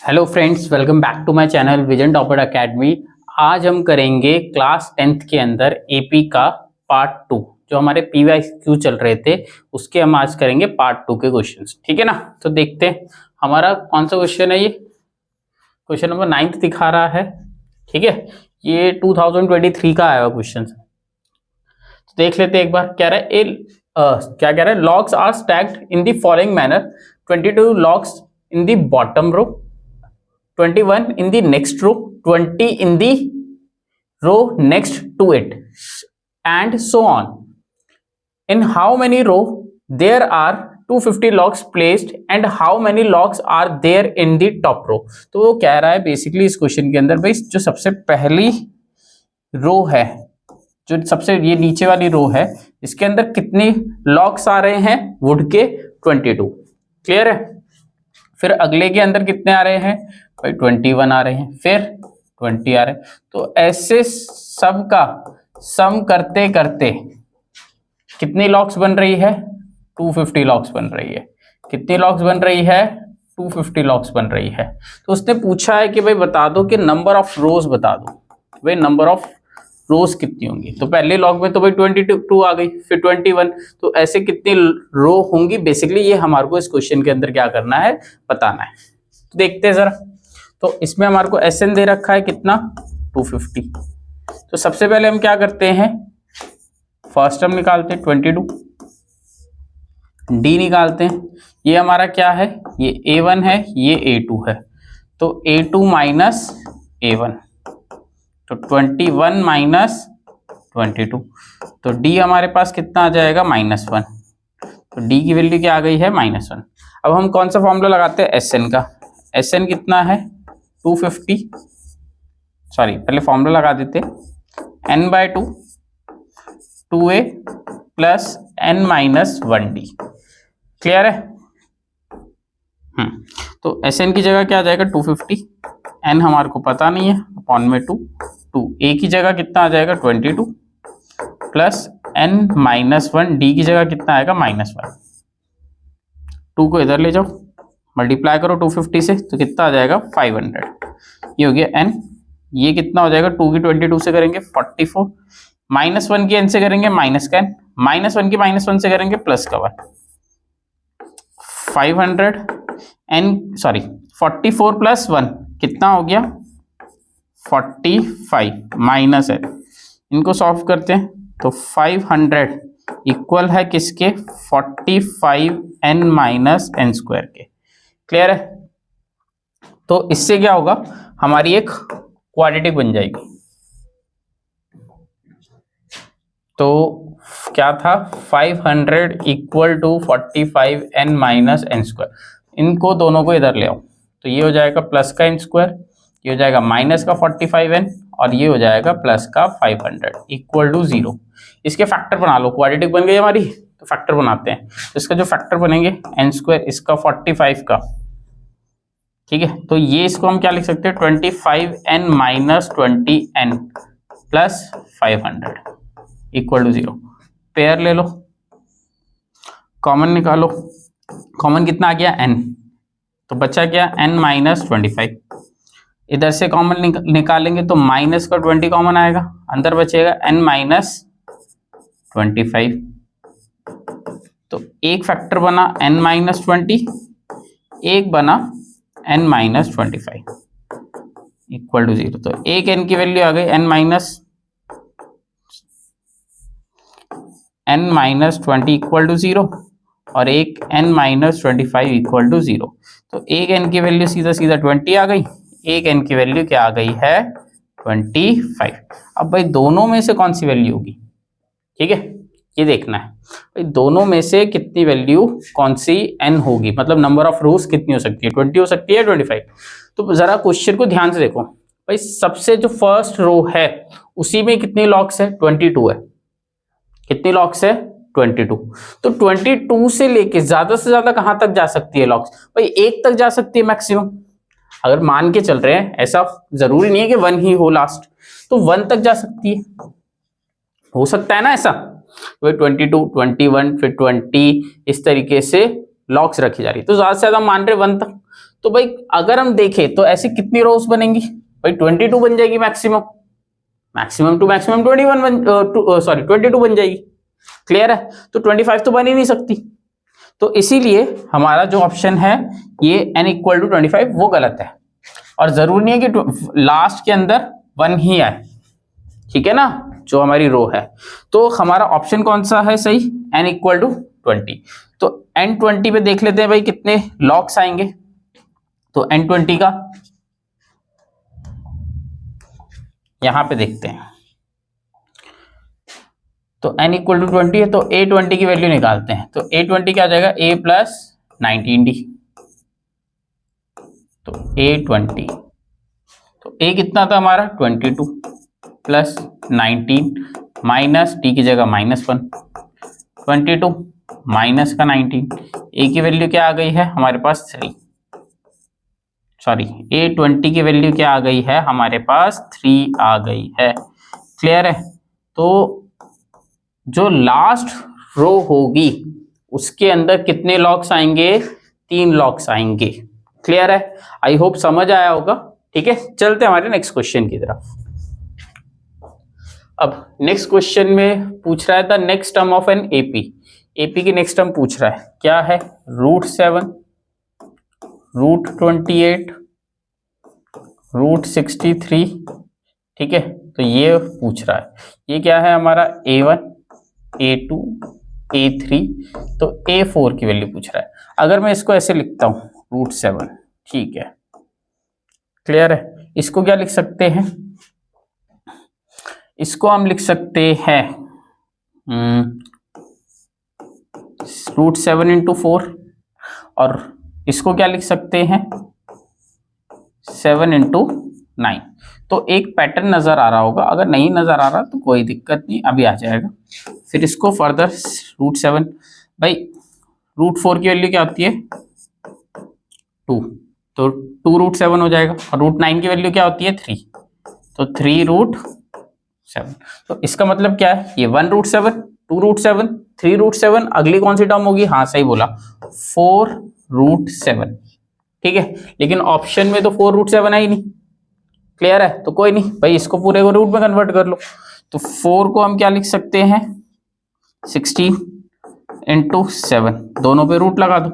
Hello friends, welcome back to my channel Vision Topper Academy. आज हम करेंगे class 10th के अंदर एपी का पार्ट 2। जो हमारे पीवाईक्यू चल रहे थे उसके हम आज करेंगे पार्ट 2 के क्वेश्चंस। ठीक है ना। तो देखते हैं हमारा कौन सा क्वेश्चन है। ये क्वेश्चन नंबर 9 दिखा रहा है। ठीक है, ये 2023 का आया हुआ क्वेश्चन। तो देख लेते हैं एक बार। कह रहा है क्या कह रहा है, logs are stacked in the following manner. 22 logs in the bottom row, 21 in the next row, 20 in the row next to it, and so on. In how many row there are 250 logs placed and how many logs are there in the top row? तो वो कह रहा है basically इस question के अंदर भाई जो सबसे पहली रो है, जो सबसे ये नीचे वाली रो है, इसके अंदर कितने लॉग्स आ रहे हैं वुड के 22। क्लियर है। फिर अगले के अंदर कितने आ रहे हैं भाई 21 आ रहे हैं, फिर 20 आ रहे हैं। तो ऐसे सब का सम करते करते कितनी लॉग्स बन रही है 250 लॉग्स बन रही है। कितनी लॉग्स बन रही है 250 लॉग्स बन रही है। तो उसने पूछा है कि भाई बता दो कि नंबर ऑफ रोज बता दो, भाई नंबर ऑफ रोज कितनी होंगी। तो पहले लॉग में तो भाई 22 आ गई, फिर 21, तो ऐसे कितनी रो होंगी। बेसिकली ये हमारे को इस क्वेश्चन के अंदर क्या करना है, बताना है। तो देखते हैं जरा। तो इसमें हमारे को एसएन दे रखा है कितना 250। तो सबसे पहले हम क्या करते हैं, फर्स्ट टर्म निकालते हैं 22, डी निकालते हैं। ये हमारा क्या है, ये A1 है, ये A2 है। तो A2 माइनस A1, तो 21 माइनस 22, तो D हमारे पास कितना आ जाएगा -1। तो D की वैल्यू क्या आ गई है -1। अब हम कौन सा फॉर्मूला लगाते हैं SN का। SN कितना है 250, सॉरी पहले फॉर्मूला लगा देते n/2 2a plus n minus 1d। Clear है। तो SN की जगह क्या आ जाएगा 250, n हमारे को पता नहीं है, अपॉन में 2 a की जगह कितना आ जाएगा 22 प्लस n माइनस 1, d की जगह कितना आएगा -1। 2 को इधर ले जाओ, मल्टीप्लाई करो 250 से, तो कितना आ जाएगा 500। ये हो गया n। ये कितना हो जाएगा 2 की 22 से करेंगे 44, -1 की n से करेंगे माइनस का n, -1 की -1 से करेंगे प्लस का 1। 500 n सॉरी 44 प्लस 1 कितना हो गया 45 माइनस है। इनको सॉल्व करते हैं तो 500 इक्वल है किसके 45n माइनस n स्क्वायर के। क्लियर है। तो इससे क्या होगा, हमारी एक क्वाड्रेटिक बन जाएगी। तो क्या था 500 equal to 45n minus n square. इनको दोनों को इधर ले आओ, तो ये हो जाएगा प्लस का n स्क्वायर, ये हो जाएगा माइनस का 45n, और ये हो जाएगा प्लस का 500 इक्वल टू 0। इसके फैक्टर बना लो, क्वाड्रेटिक बन गई हमारी। तो फैक्टर बनाते हैं, तो इसका जो फैक्टर बनेंगे n स्क्वायर, इसका 45 का। ठीक है, तो ये इसको हम क्या लिख सकते हैं 25n minus 20n plus 500 equal to 0। Pair ले लो, कॉमन निकालो। कॉमन कितना आ गया n, तो बचा क्या n माइनस 25। इधर से कॉमन निकालेंगे तो माइनस का 20 कॉमन आएगा, अंदर बचेगा n माइनस 25। तो एक फैक्टर बना n माइनस 20, एक बना n माइनस 25 इक्वल टू 0। तो एक n की वैल्यू आ गई n माइनस 20 इक्वल टू 0, और एक n माइनस 25 इक्वल टू 0। तो एक n की वैल्यू सीधा सीधा 20 आ गई, एक n की वैल्यू क्या आ गई है 25। अब भाई दोनों में से कौन सी वैल्यू होगी, ठीक है, ये देखना है भाई दोनों में से कितनी वैल्यू कौन सी n होगी, मतलब नंबर ऑफ रोज कितनी हो सकती है, 20 हो सकती है 25। तो जरा क्वेश्चन को ध्यान से देखो भाई, सबसे जो फर्स्ट रो है उसी में कितनी लॉग्स है 22 है। कितनी लॉग्स है 22। तो 22 से लेके ज्यादा से ज्यादा कहां तक जा सकती है लॉग्स भाई, एक तक जा सकती है मैक्सिमम। अगर मान के चल रहे हैं, ऐसा जरूरी नहीं है कि 1 ही हो लास्ट, तो 1 तक जा सकती है, हो सकता है ना ऐसा। 22, 21, फिर 20, इस तरीके से लॉग्स रखी जा रही है, तो ज्यादा से ज्यादा मान रहे 1 तक। तो भाई अगर हम देखें तो ऐसी कितनी रोज बनेंगी भाई, 22 बन जाएगी मैक्सिमम, मैक्सिमम टू मैक्सिमम 22 बन जाएगी। क्लियर है? तो 25 तो बन ही नहीं सकती, तो इसीलिए हमारा जो ऑप्शन है ये n इक्वल टू 25 वो गलत है। और जरूरी नहीं है कि लास्ट के अंदर 1 ही आए, ठीक है ना, जो हमारी रो है। तो हमारा ऑप्शन कौन सा है सही, n इक्वल टू 20। तो n20 पे देख लेते हैं भाई कितने लॉग्स आएंगे। तो n20 का यहां पे देखते हैं, तो n इक्वल टू 20 है, तो a20 की वैल्यू निकालते हैं। तो a20 क्या आ जाएगा, a प्लस 19d। तो a20, तो a कितना था हमारा 22 प्लस 19 माइनस डी की जगह -1, 22 माइनस का 19, ए की वैल्यू क्या आ गई है हमारे पास 3, सॉरी a20 की वैल्यू क्या आ गई है हमारे पास 3 आ गई है। क्लियर है? तो जो लास्ट रो होगी उसके अंदर कितने लॉग्स आएंगे, 3 लॉग्स आएंगे। क्लियर है? आई होप समझ आया होगा। ठीक है, चलते हमारे नेक्स्ट क्वेश्चन की तरफ। अब नेक्स्ट क्वेश्चन में पूछ रहा है the next term of an AP. AP की नेक्स्ट टर्म पूछ रहा है, क्या है, √7, √28, √63। ठीक है, तो ये पूछ रहा है, ये क्या है हमारा A1, A2, A3, तो A4 की वैल्यू पूछ रहा है। अगर मैं इसको ऐसे लिखता हूं √7, ठीक है, क्लियर है, इसको क्या लिख सकते हैं, इसको हम लिख सकते हैं √7 × 4, और इसको क्या लिख सकते हैं 7 × 9। तो एक पैटर्न नजर आ रहा होगा, अगर नहीं नजर आ रहा तो कोई दिक्कत नहीं, अभी आ जाएगा। फिर इसको फर्दर √7, भाई √4 की वैल्यू क्या होती है 2, तो 2√7 हो जाएगा, और √9 की वैल्यू क्या होती है 3, तो 3√7। तो इसका मतलब क्या है, ये 1√7, 2√7, 3√7, अगली कौन सी टर्म होगी, हाँ सही बोला 4√7। ठीक है, लेकिन ऑप्शन में तो 4√7 आई नहीं। क्लियर है? तो कोई नहीं भाई, इसको पूरे को रूट में कन्वर्ट कर लो। तो 4 को हम क्या लिख सकते हैं 16 × 7, दोनों पे रूट लगा दो,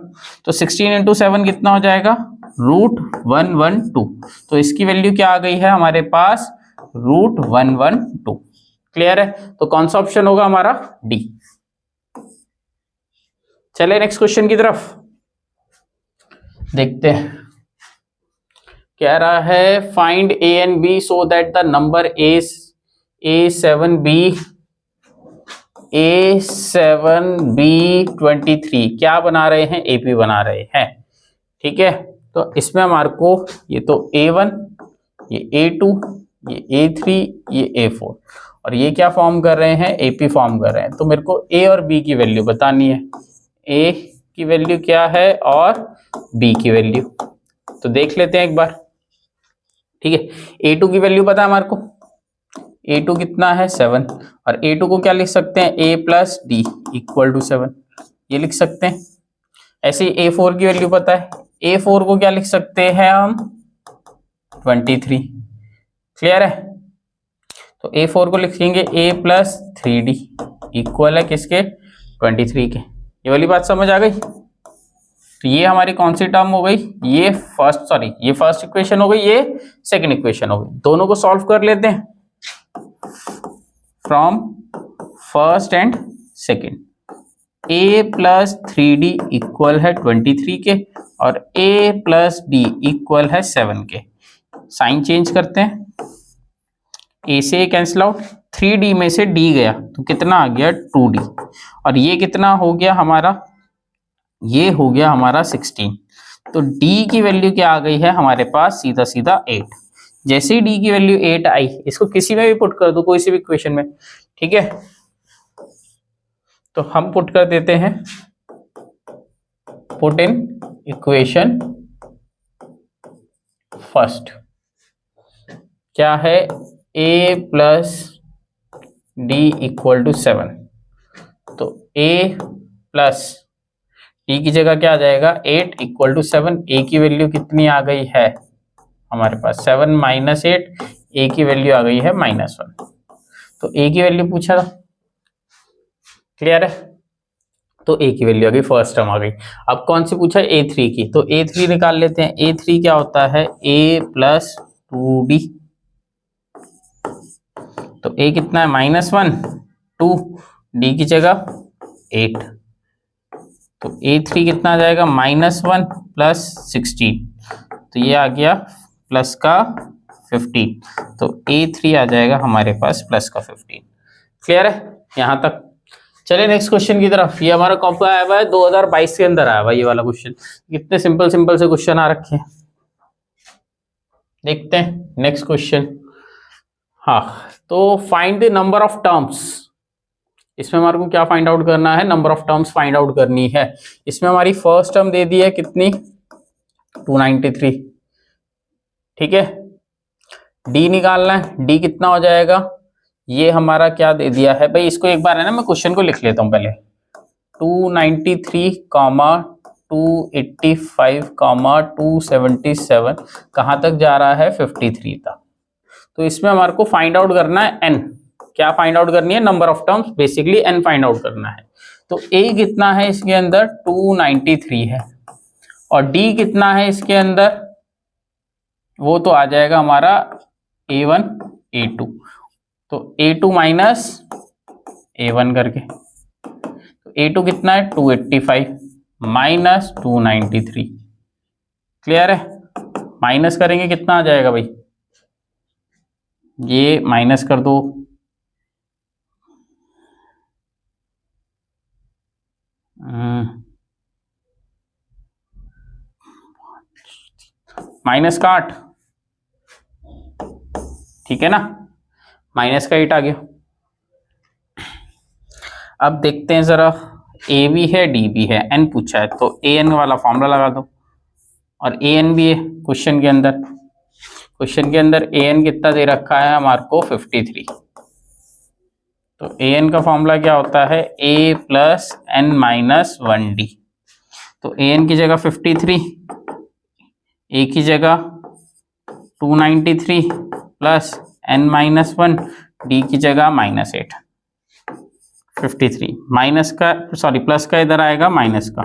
तो 16 × 7 कितना हो जाएगा √112। तो इसकी वैल्यू क्या आ गई है हमारे पास √112। क्लियर है? तो कौन सा ऑप्शन होगा हमारा, डी। चले नेक्स्ट क्वेश्चन की तरफ देखते हैं। कह रहा है find A and B so that the number A7B23 क्या बना रहे हैं, एपी बना रहे हैं। ठीक है, तो इसमें हमारे को ये तो A1, ये A2, ये A3, ये A4, और ये क्या फॉर्म कर रहे हैं, एपी फॉर्म कर रहे हैं। तो मेरे को A और B की वैल्यू बतानी है, A की वैल्यू क्या है और B की वैल्यू, तो देख लेते हैं एक बार। ठीक है, A2 की वैल्यू पता है हमारे को, A2 कितना है 7, और A2 को क्या लिख सकते हैं A + D = 7, ये लिख सकते हैं। ऐसे ही A4 की वैल्यू पता है, A4 को क्या लिख सकते हैं हम 23। क्लियर है? तो A4 को लिखेंगे A + 3D इक्वल है किसके 23 के। ये वाली बात समझ आ गई? तो ये हमारी कौन सी टर्म हो गई, ये फर्स्ट इक्वेशन हो गई, ये सेकंड इक्वेशन हो गई। दोनों को सॉल्व कर लेते हैं from first and second. A + 3D equal है 23 के, और A + D इक्वल है 7 के। साइन चेंज करते हैं, A से कैंसिल आउट, 3D में से D गया तो कितना आ गया 2D, और ये कितना हो गया हमारा, ये हो गया हमारा 16। तो D की वैल्यू क्या आ गई है हमारे पास, सीधा सीधा 8। जैसे ही D की वैल्यू 8 आई, इसको किसी में भी पुट कर दो, कोई सी भी इक्वेशन में। ठीक है, तो हम पुट कर देते हैं, पुट इन इक्वेशन फर्स्ट, क्या है A + D = 7, तो A + डी की जगह क्या आ जाएगा 8 इक्वल टू 7, ए की वैल्यू कितनी आ गई है हमारे पास 7 माइनस 8, ए की वैल्यू आ गई है -1। तो ए की वैल्यू पूछा था, क्लियर है, तो ए की वैल्यू आ गई, फर्स्ट टर्म आ गई। अब कौन सी पूछा है A3 की, तो A3 निकाल लेते हैं। A3 क्या होता है a प्लस 2d, तो a कितना है -1, 2, d की जगह 8, तो A3 कितना आ जाएगा -1 प्लस 16, तो ये आ गया प्लस का 15, तो A3 आ जाएगा हमारे पास प्लस का 15। क्लियर है यहां तक। चलिए नेक्स्ट क्वेश्चन की तरफ। ये हमारा कौन सा आया हुआ है 2022 के अंदर आया हुआ ये वाला क्वेश्चन। कितने सिंपल सिंपल से क्वेश्चन आ रखे हैं, देखते हैं नेक्स्ट क्वेश्चन। हाँ, तो find the number of terms, इसमें हमारे को क्या फाइंड आउट करना है, number of terms find out करनी है। इसमें हमारी फर्स्ट टर्म दे दी है कितनी 293, ठीक है। डी निकालना है, डी कितना हो जाएगा, ये हमारा क्या दे दिया है भाई, इसको एक बार है ना मैं क्वेश्चन को लिख लेता हूं पहले। 293 कॉमा 285 कॉमा 277 कहां तक जा रहा है 53 तक। तो इसमें हमारे को फाइंड आउट करना है एन, क्या फाइंड आउट करनी है, number of terms, basically N find out करना है। तो ए कितना है इसके अंदर 293 है, और डी कितना है इसके अंदर, वो तो आ जाएगा हमारा A1 A2, तो A2 माइनस A1 करके, तो A2 कितना है 285 माइनस 293, क्लियर है। माइनस करेंगे कितना आ जाएगा भाई, ये माइनस कर दो, माइनस का 8, ठीक है ना, माइनस का 8 आ गया। अब देखते हैं जरा, ए भी है डी भी है, एन पूछा है, तो ए एन वाला फॉर्मूला लगा दो, और ए एन भी है क्वेश्चन के अंदर। क्वेश्चन के अंदर ए एन कितना दे रखा है हमारे को 53, तो ए एन का फॉर्मूला क्या होता है ए प्लस एन माइनस 1d, तो ए एन की जगह 53, ए की जगह 293 प्लस एन माइनस 1, डी की जगह -8, 53 माइनस का, सॉरी प्लस का इधर आएगा माइनस का।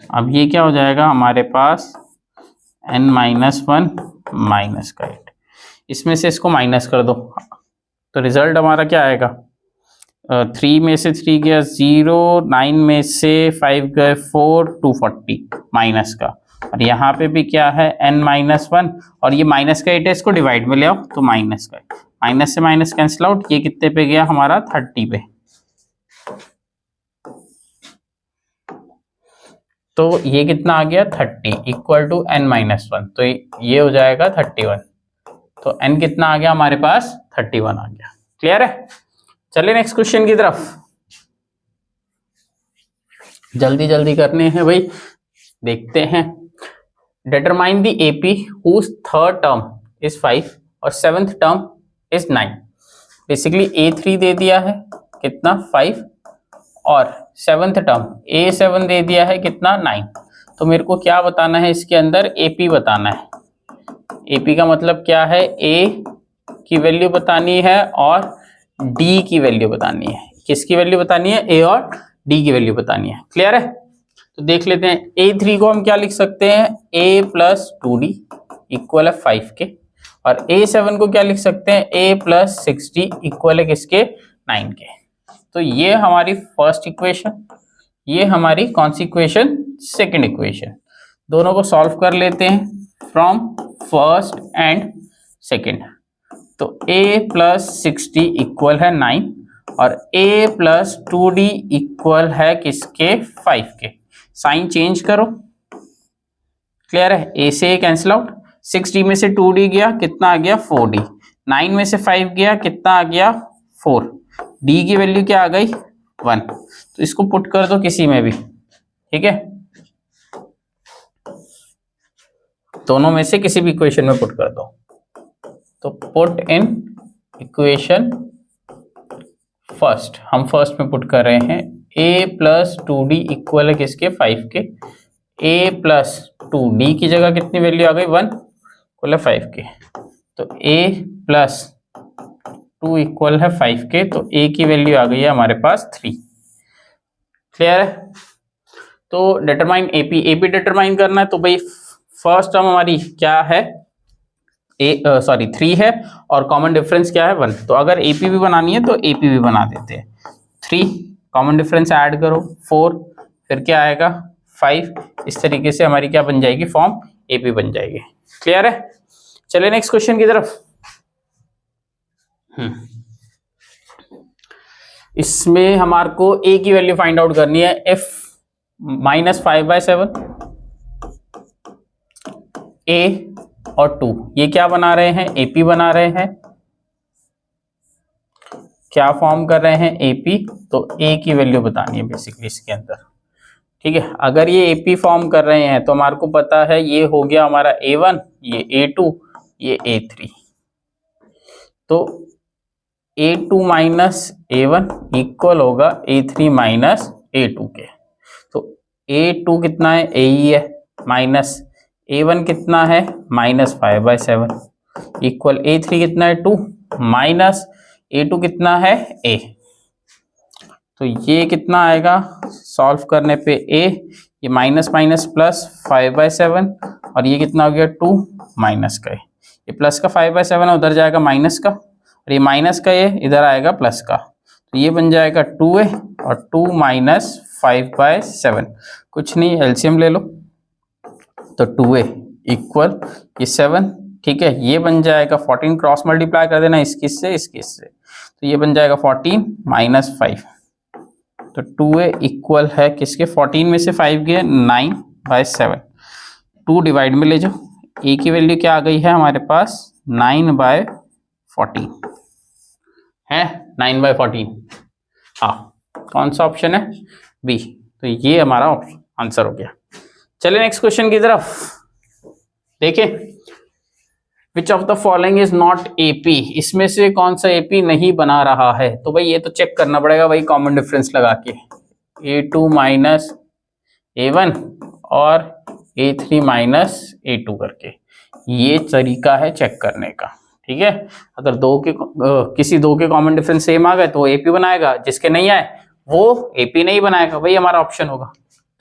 अब ये क्या हो जाएगा हमारे पास n-1 माइनस का 8, इसमें से इसको माइनस कर दो, तो रिजल्ट हमारा क्या आएगा, 3 में से 3 गया 0, 9 में से 5 गए 4, 240 माइनस का, और यहाँ पे भी क्या है n-1, और ये माइनस का 8 है, इसको डिवाइड में ले आओ तो माइनस का, माइनस से माइनस कैंसिल आउट, ये कितने पे गया हमारा 30 पे, तो ये कितना आ गया 30 इक्वल टू n-1, तो ये हो जाएगा 31, तो n कितना आ गया हमारे पास 31 आ गया। क्लियर है, चलिए नेक्स्ट क्वेश्चन की तरफ, जल्दी जल्दी करने हैं भाई, देखते हैं। Determine the AP whose third term is 5 और seventh term is 9। Basically A3 दे दिया है कितना 5, और सेवेंथ टर्म A7 दे दिया है कितना 9, तो मेरे को क्या बताना है इसके अंदर AP बताना है। AP का मतलब क्या है, A की वैल्यू बतानी है और D की वैल्यू बतानी है। किसकी वैल्यू बतानी है, A और D की वैल्यू बतानी है। क्लियर है, तो देख लेते हैं। A3 को हम क्या लिख सकते हैं, A प्लस 2D इक्वल है 5 के, और A7 को क्या लिख सकते हैं, A प्लस 6D इक्वल है किसके 9 के। तो ये हमारी फर्स्ट इक्वेशन, ये हमारी कौन सी इक्वेशन, सेकंड इक्वेशन। दोनों को सॉल्व कर लेते हैं फ्रॉम फर्स्ट एंड सेकंड। तो A प्लस 6D इक्वल है 9 और A प्लस 2D इक्वल है किसके 5 के। साइन चेंज करो, क्लियर है, A से A कैंसिल आउट, 6D में से 2D गया कितना आ गया 4D, 9 में से 5 गया कितना आ गया 4, D की वैल्यू क्या आ गई 1, तो इसको पुट कर दो किसी में भी, ठीक है, दोनों में से किसी भी इक्वेशन में पुट कर दो। तो पुट इन इक्वेशन फर्स्ट हम फर्स्ट में पुट कर रहे हैं a प्लस 2d इक्वल है किसके 5 के। a प्लस 2d की जगह कितनी वैल्यू आ गई 1 इक्वल है 5 के। तो a प्लस 2 इक्वल है 5 के, तो a की वैल्यू आ गई है हमारे पास 3। क्लियर है। तो डिटरमाइन एपी डिटरमाइन करना है, तो भाई फर्स्ट टर्म हमारी क्या है 3 है और कॉमन डिफरेंस क्या है 1। तो अगर एपी भी बनानी है तो एपी भी बना देते हैं। 3 कॉमन डिफरेंस ऐड करो 4, फिर क्या आएगा 5। इस तरीके से हमारी क्या बन जाएगी फॉर्म एपी बन जाएगी। क्लियर है। चलिए नेक्स्ट क्वेश्चन की तरफ। इसमें हमारे को ए की वैल्यू फाइंड आउट करनी है f -5/7 a और 2, ये क्या बना रहे हैं एपी बना रहे हैं। क्या फॉर्म कर रहे हैं एपी, तो a की वैल्यू बतानी है बेसिकली इसके अंदर। ठीक है, अगर ये एपी फॉर्म कर रहे हैं तो हमारे को पता है ये हो गया हमारा a1, ये a2, ये a3। तो a2 माइनस a1 इक्वल होगा a3 माइनस a2 के। तो a2 कितना है a ही है, माइनस a1 कितना है -5/7 इक्वल a3 कितना है 2 माइनस a2 कितना है a। तो ये कितना आएगा सॉल्व करने पे a, ये माइनस माइनस प्लस 5/7 और ये कितना हो गया 2 माइनस का ये प्लस का 5/7 है, उधर जाएगा माइनस का, और ये माइनस का ये इधर आएगा प्लस का। तो ये बन जाएगा 2a और 2 माइनस 5/7, कुछ नहीं एलसीएम ले लो। तो 2a इक्वल ये 7, ठीक है, ये बन जाएगा 14, क्रॉस मल्टीप्लाई कर देना इसकी से इसकी से, तो ये बन जाएगा 14 माइनस 5। तो 2a इक्वल है किसके 14 में से 5 गए 9/7। 2 डिवाइड में ले जाओ, a की वैल्यू क्या आ गई है हमारे पास 9/14 है, 9/14। हाँ, कौन सा ऑप्शन है बी। तो ये हमारा आंसर हो गया। चलिए नेक्स्ट क्वेश्चन की तरफ देखिए। Which of the following is not AP, इसमें से कौन सा एपी नहीं बना रहा है। तो भाई ये तो चेक करना पड़ेगा भाई कॉमन डिफरेंस लगा के, a2 माइनस a1 और a3 माइनस a2 करके, ये तरीका है चेक करने का। ठीक है, अगर किसी दो के कॉमन डिफरेंस सेम आ गए तो एपी बनाएगा, जिसके नहीं आए वो एपी नहीं बनाएगा, भाई हमारा ऑप्शन होगा।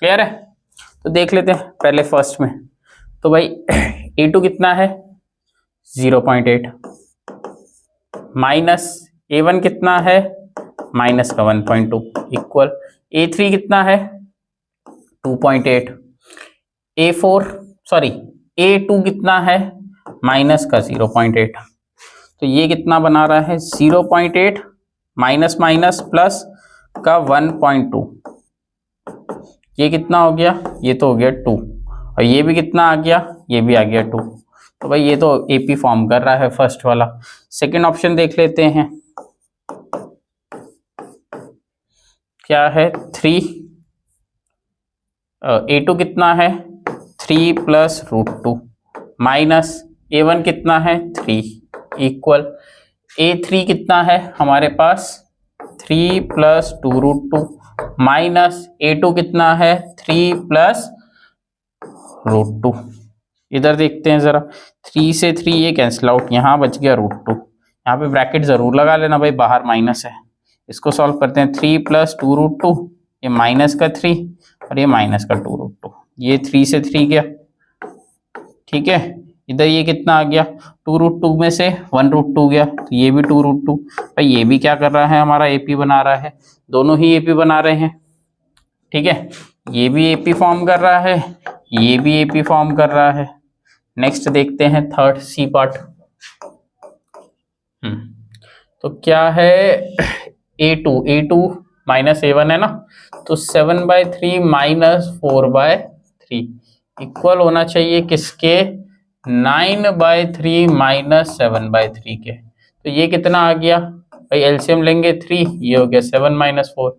क्लियर है। तो देख लेते हैं पहले फर्स्ट में। तो भाई a2 कितना है 0.8 माइनस a1 कितना है माइनस का 1.2 इक्वल a3 कितना है 2.8, a2 कितना है माइनस का 0.8। तो ये कितना बना रहा है 0.8 माइनस माइनस प्लस का 1.2, ये कितना हो गया, ये तो हो गया 2, और ये भी कितना आ गया, ये भी आ गया 2। तो भाई ये तो एपी फॉर्म कर रहा है फर्स्ट वाला। सेकंड ऑप्शन देख लेते हैं, क्या है 3, a2 कितना है 3 प्लस √2 माइनस a1 कितना है 3 इक्वल a3 कितना है हमारे पास 3 प्लस 2√2 माइनस a2 कितना है 3 प्लस √2। इधर देखते हैं जरा, 3 से 3 ये कैंसिल आउट, यहाँ बच गया √2। यहाँ पे ब्रैकेट जरूर लगा लेना भाई, बाहर माइनस है। इसको सॉल्व करते हैं, 3 प्लस 2√2, ये माइनस का 3 और ये माइनस का 2√2, ये 3 से 3 गया। ठीक है, इधर ये कितना आ गया 2√2 में से 1√2 गया, तो ये भी 2√2। भाई ये भी क्या कर रहा है हमारा एपी बना रहा है, दोनों ही एपी बना रहे हैं। ठीक है, ये भी एपी फॉर्म कर रहा है, ये भी एपी फॉर्म कर रहा है। नेक्स्ट देखते हैं थर्ड सी पार्ट। तो क्या है a2 माइनस a1 है ना, तो 7/3 माइनस 4/3 इक्वल होना चाहिए किसके 9/3 माइनस 7/3 के। तो ये कितना आ गया भाई, एलसीएम लेंगे 3, ये हो गया 7 माइनस 4,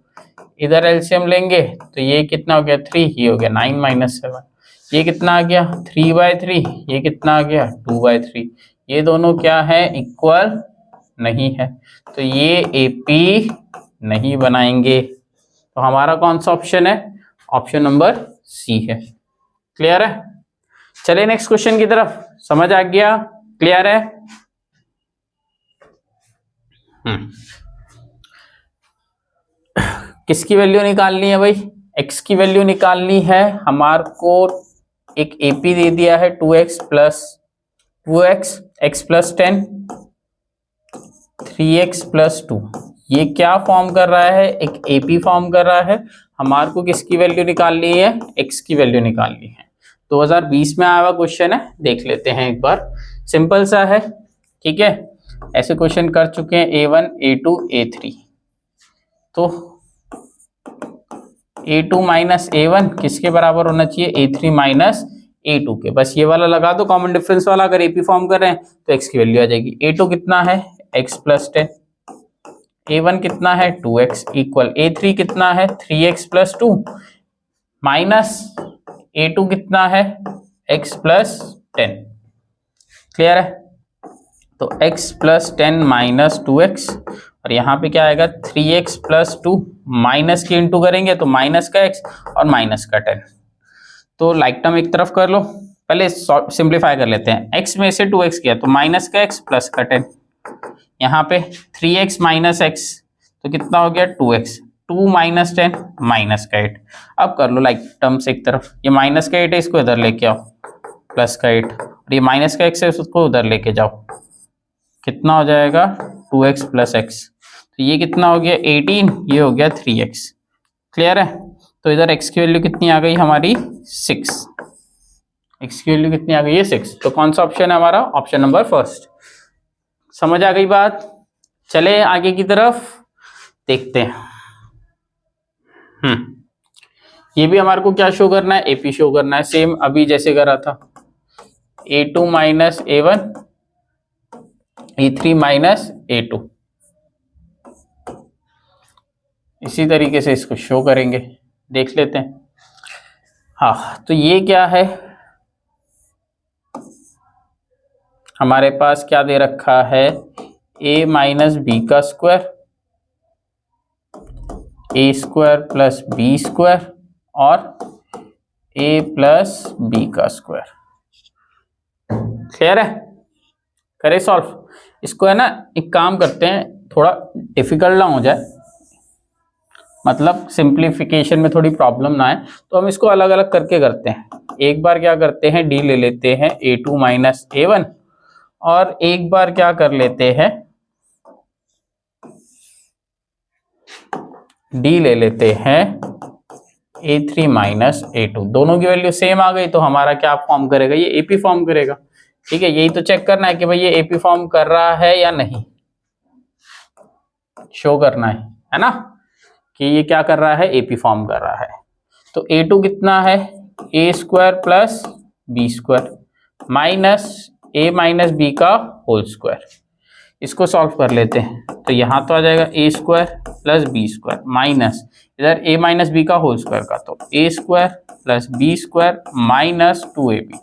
इधर एलसीएम लेंगे तो ये कितना हो गया 3, ये हो गया 9 माइनस 7, ये कितना आ गया 3/3, ये कितना आ गया 2/3। ये दोनों क्या है इक्वल नहीं है, तो ये एपी नहीं बनाएंगे। तो हमारा कौन सा ऑप्शन है? ऑप्शन नंबर सी है। क्लियर है? चलिए नेक्स्ट क्वेश्चन की तरफ। समझ आ गया? क्लियर है? किसकी वैल्यू निकालनी है भाई? x की वैल्यू निकालनी है। हमारे को एक AP दे दिया है 2x plus 2x, x plus 10, 3x plus 2। ये क्या फॉर्म कर रहा है? एक AP फॉर्म कर रहा है। हमारे को किसकी वैल्यू निकालनी है? x की वैल्यू निकालनी है। 2020 में आया हुआ क्वेश्चन है, देख लेते हैं एक बार। सिंपल सा है, ठीक है। ऐसे क्वेश्चन कर चुके हैं A1, A2, A3। तो A2 माइनस A1 किसके बराबर होना चाहिए? A3 माइनस A2 के। बस ये वाला लगा दो, कॉमन डिफरेंस वाला। अगर AP फॉर्म कर रहे हैं तो x की वैल्यू आ जाएगी। A2 कितना है? x plus 10। A1 कितना है? 2x इक्वल A3 कितना है? 3x प्लस 2 माइनस A2 कितना है? x plus 10। क्लियर है? तो x प्लस 10 माइनस 2x, और यहाँ पे क्या आएगा? 3x प्लस 2, माइनस की इंटू करेंगे तो माइनस का x और माइनस का 10। तो लाइक टर्म एक तरफ कर लो, पहले सिंप्लीफाई कर लेते हैं। x में से 2x किया तो माइनस का x प्लस का 10। यहाँ पे 3x माइनस x तो कितना हो गया? 2x। 2 माइनस 10 माइनस का 8। अब कर लो लाइक टर्म्स एक तरफ। ये माइनस का 8 है, इसको इधर लेके आओ, प्लस का 8, और ये माइनस का x है, उसको उधर लेके जाओ। कितना हो जाएगा? 2x plus x। तो ये कितना हो गया? 18, ये हो गया 3x। क्लियर है? तो इधर x की वैल्यू कितनी आ गई हमारी? 6। x की वैल्यू कितनी आ गई है? 6। तो कौन सा ऑप्शन है हमारा? Option number first. समझ आ गई बात? चले आगे की तरफ देखते हैं। ये भी हमारे को क्या शो करना है? AP शो करना है, सेम अभी जैसे करा था। A2 minus A1, A3 minus A2, इसी तरीके से इसको शो करेंगे। देख लेते हैं। हाँ, तो ये क्या है? हमारे पास क्या दे रखा है? a माइनस बी का स्क्वायर, ए स्क्वायर प्लस बी स्क्वायर और a प्लस बी का स्क्वायर। क्लियर है? करें सॉल्व इसको। है ना, एक काम करते हैं, थोड़ा डिफिकल्ट ना हो जाए, मतलब सिंप्लीफिकेशन में थोड़ी प्रॉब्लम ना आए, तो हम इसको अलग अलग करके करते हैं। एक बार क्या करते हैं? d ले लेते हैं A2 माइनस A1, और एक बार क्या कर लेते हैं? d ले लेते हैं A3 माइनस A2। दोनों की वैल्यू सेम आ गई तो हमारा क्या फॉर्म करेगा? ये AP फॉर्म करेगा। ठीक है, यही तो चेक करना है कि भाई ये AP फॉर्म कर रहा है या नहीं, शो करना है ना, कि ये क्या कर रहा है? AP फॉर्म कर रहा है। तो A2 कितना है? a square plus B square minus a minus B का होल स्क्वायर। इसको सॉल्व कर लेते हैं, तो यहाँ तो आ जाएगा a square plus B square minus इधर a माइनस बी का होल स्क्वायर का, तो a square plus B square minus 2ab।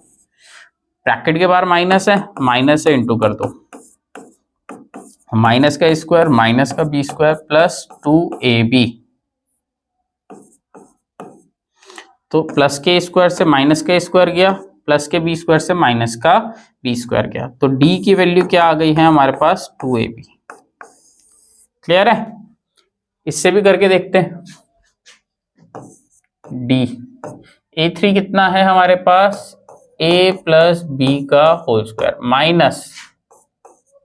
Bracket के बाहर माइनस है, माइनस से इंटू कर दो, माइनस का स्क्वायर माइनस का बी स्क्वायर प्लस 2ab। तो प्लस के स्क्वायर से माइनस का स्क्वायर गया, प्लस के बी स्क्वायर से माइनस का बी स्क्वायर गया, तो डी की वैल्यू क्या आ गई है हमारे पास? 2ab। क्लियर है? इससे भी करके देखते हैं। डी A3 कितना है हमारे पास? a प्लस बी का whole square minus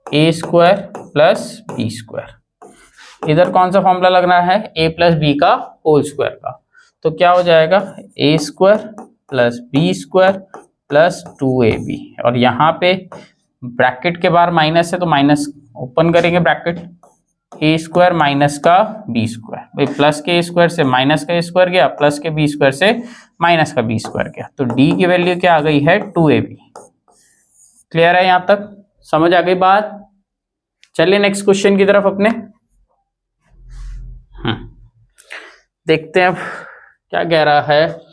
a square plus B square. इधर कौन सा फॉर्मूला लगना है? a प्लस बी का होल स्क्वायर का, तो क्या हो जाएगा? a square plus B square plus 2ab, और यहाँ पे ब्रैकेट के बाहर माइनस है तो माइनस ओपन करेंगे ब्रैकेट, a स्क्वायर माइनस का बी स्क्वायर, भाई प्लस के स्क्वायर से माइनस का स्क्वायर गया, प्लस के बी स्क्वायर से माइनस का बी स्क्वायर गया, तो d की वैल्यू क्या आ गई है? 2ab। क्लियर है? यहाँ तक समझ आ गई बात? चलिए नेक्स्ट क्वेश्चन की तरफ अपने देखते हैं अब क्या कह रहा है।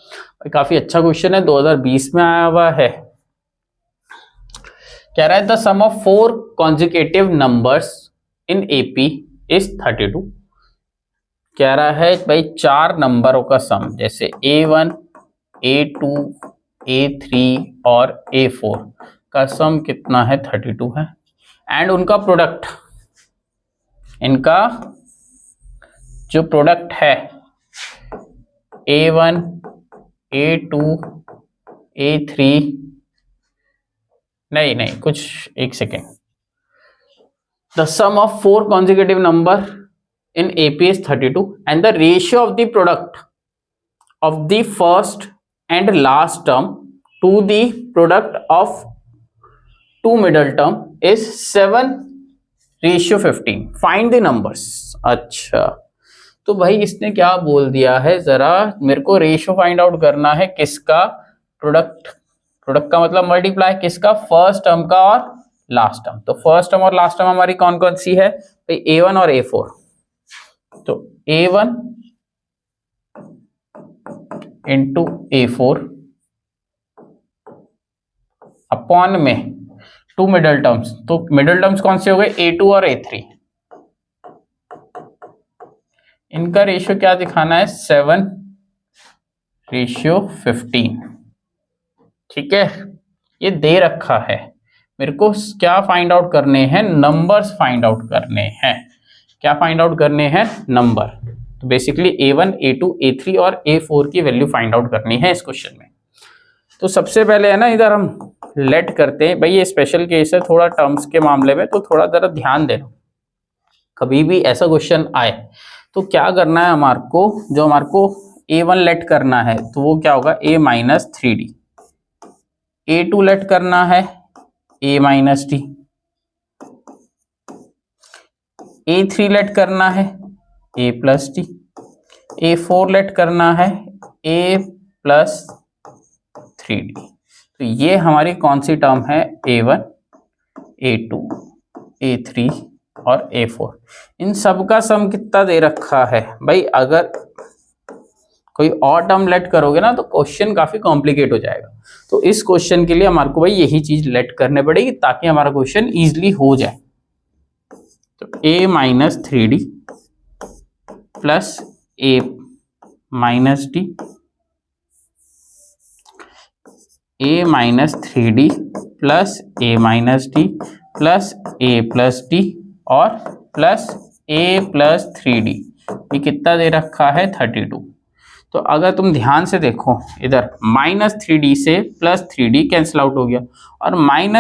काफी अच्छा क्वेश्चन है, 2020 में आया हुआ है। कह रहा है the sum of 4 consecutive numbers in AP is 32। कह रहा है भाई 4 नंबरों का सम, जैसे A1, A2, A3 और A4 का सम कितना है, 32 है। एंड उनका प्रोडक्ट, इनका जो प्रोडक्ट है A1, A2, A3, नहीं कुछ, एक second, the sum of 4 consecutive number in AP is 32 and the ratio of the product of the first and last term to the product of two middle term is 7:15. Find the numbers. अच्छा, तो भाई इसने क्या बोल दिया है, जरा मेरे को रेशियो फाइंड आउट करना है किसका, प्रोडक्ट, प्रोडक्ट का मतलब मल्टीप्लाई किसका, फर्स्ट टर्म का और लास्ट टर्म। तो फर्स्ट टर्म और लास्ट टर्म हमारी कौन कौन सी है भाई, A1 और A4। तो A1 इंटू A4 अपॉन में टू मिडल टर्म्स, तो मिडल टर्म्स कौन से हो गए, A2 और A3। इनका रेशियो क्या दिखाना है, 7:15। ठीक है, ये दे रखा है, मेरे को क्या फाइंड आउट करने हैं, नंबर्स फाइंड आउट करने हैं। क्या फाइंड आउट करने हैं, नंबर। तो बेसिकली A1, A2, A3 और A4 की वैल्यू फाइंड आउट करनी है इस क्वेश्चन में। तो सबसे पहले है ना, इधर हम लेट करते हैं भाई, ये स्पेशल केस है थोड़ा टर्म्स के मामले में, तो थोड़ा जरा ध्यान देना, कभी भी ऐसा क्वेश्चन आए तो क्या करना है हमारे को, जो हमारे को A1 लेट करना है तो वो क्या होगा, A-3D। A2 लेट करना है A-D। A3 लेट करना है A+D। A4 लेट करना है A+3D। तो ये हमारी कौन सी टर्म है, A1, A2, A3 और A4। इन सब का सम कितना दे रखा है भाई, अगर कोई और टर्म लेट करोगे ना तो क्वेश्चन काफी कॉम्प्लिकेट हो जाएगा। तो इस क्वेश्चन के लिए हमारे को भाई यही चीज लेट करने पड़ेगी ताकि हमारा क्वेश्चन इजीली हो जाए। तो A-3D plus A-D, A-3D plus A-D plus A+D और प्लस A+3D, ये कितना दे रखा है, 32। तो अगर तुम ध्यान से देखो इधर -3D से +3D कैंसिल आउट हो गया और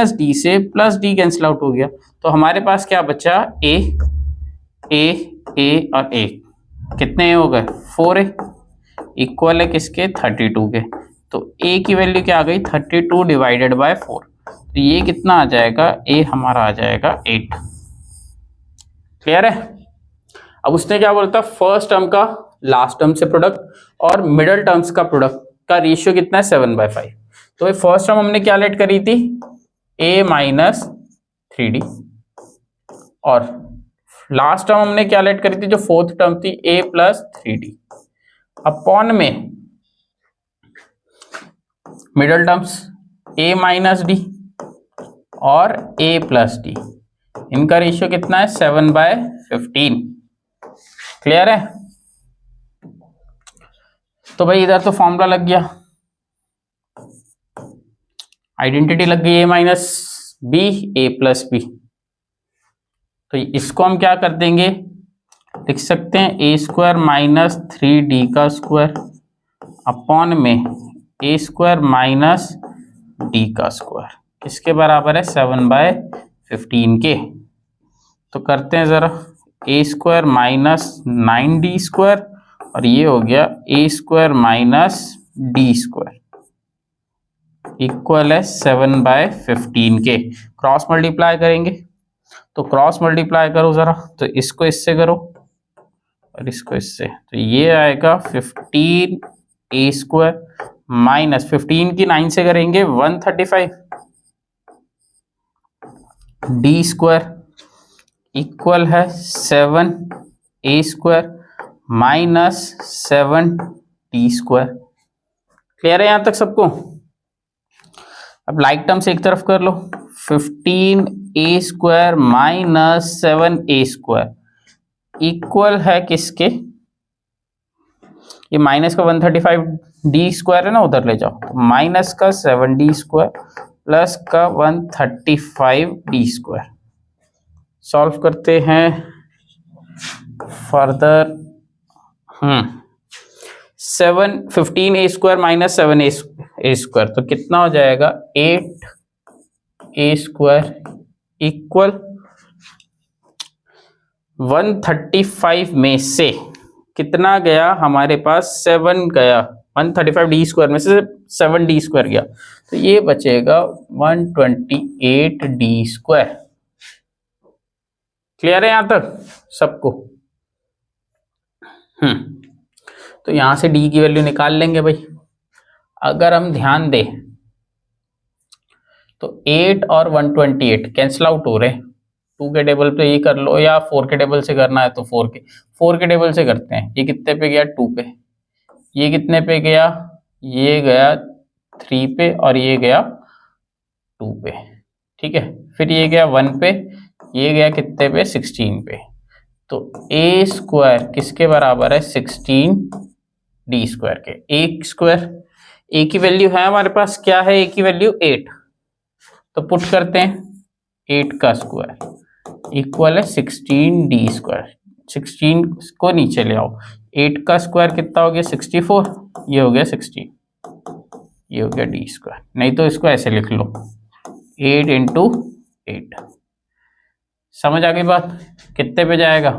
-D से +D कैंसिल आउट हो गया, तो हमारे पास क्या बचा, A और A, कितने हो गए, 4A, इक्वल है किसके, 32 के। तो A की वैल्यू क्या आ गई, 32 डिवाइडेड बाय 4। तो ये कितना आ जाएगा, A हमारा आ जाएगा 8। क्लियर है। अब उसने क्या बोलता, फर्स्ट टर्म का लास्ट टर्म से प्रोडक्ट और मिडल टर्म्स का प्रोडक्ट का रेशियो कितना है, 7/5। तो ये फर्स्ट टर्म हमने क्या लेट करी थी, A-3D, और लास्ट टर्म हमने क्या लेट करी थी, जो फोर्थ टर्म थी, A+3D अपॉन में मिडल टर्म्स A-D और A+D, इनका रेशियो कितना है, 7/15। क्लियर है। तो भाई इधर तो फॉर्मूला लग गया, आइडेंटिटी लग गई, A-B, A+B। तो इसको हम क्या कर देंगे, लिख सकते हैं A² - 3D का स्क्वायर अपॉन में A² - D का स्क्वायर, किसके बराबर है, 7/15 के। तो करते हैं जरा, A² - 9D² और ये हो गया A² - D² इक्वल है 7/15 के। क्रॉस मल्टीप्लाई करेंगे, तो क्रॉस मल्टीप्लाई करो जरा, तो इसको इससे करो और इसको इससे, तो ये आएगा 15A² माइनस 15 की 9 से करेंगे 135 D² इक्वल है 7A² माइनस 7D²। क्लियर है यहां तक सबको। अब लाइक टर्म्स एक तरफ कर लो, 15A² माइनस 7A² इक्वल है किसके, ये माइनस का 135 डी स्क्वायर है ना, उधर ले जाओ, तो माइनस का 7 डी स्क्वायर प्लस का 135 डी स्क्वायर। सॉल्व करते हैं फर्दर। 15 ए स्क्वायर माइनस 7 ए स्क्वायर, तो कितना हो जाएगा 8 ए स्क्वायर इक्वल 135 में से कितना गया हमारे पास 7 गया, 135 डी स्क्वायर में से 7 डी स्क्वायर गया, तो ये बचेगा 128 डी स्क्वायर। क्लियर है यहां तक सबको? तो यहां से डी की वैल्यू निकाल लेंगे भाई। अगर हम ध्यान दें तो 8 और 128 कैंसिल आउट हो रहे, 2 के टेबल पे ये कर लो या 4 के टेबल से करना है तो 4 के टेबल से करते हैं। ये कितने पे गया 2 पे, ये कितने पे गया, ये गया 3 पे और ये गया 2 पे, ठीक है। फिर ये गया 1 पे, ये गया कितने पे 16 पे, तो ए स्क्वायर किसके बराबर है 16 डी स्क्वायर के। एक स्क्वायर, ए की वैल्यू है हमारे पास, क्या है ए की वैल्यू 8, तो पुट करते हैं 8 का स्क्वायर इक्वल है 16 डी स्क्वायर। 16 को नीचे ले आओ, 8 का स्क्वायर कितना हो गया 64, ये हो गया 16, ये हो गया डी स्क्वायर। नहीं तो इसको ऐसे लिख लो 8 इंटू 8। समझ आ गई बात? कितने पे जाएगा,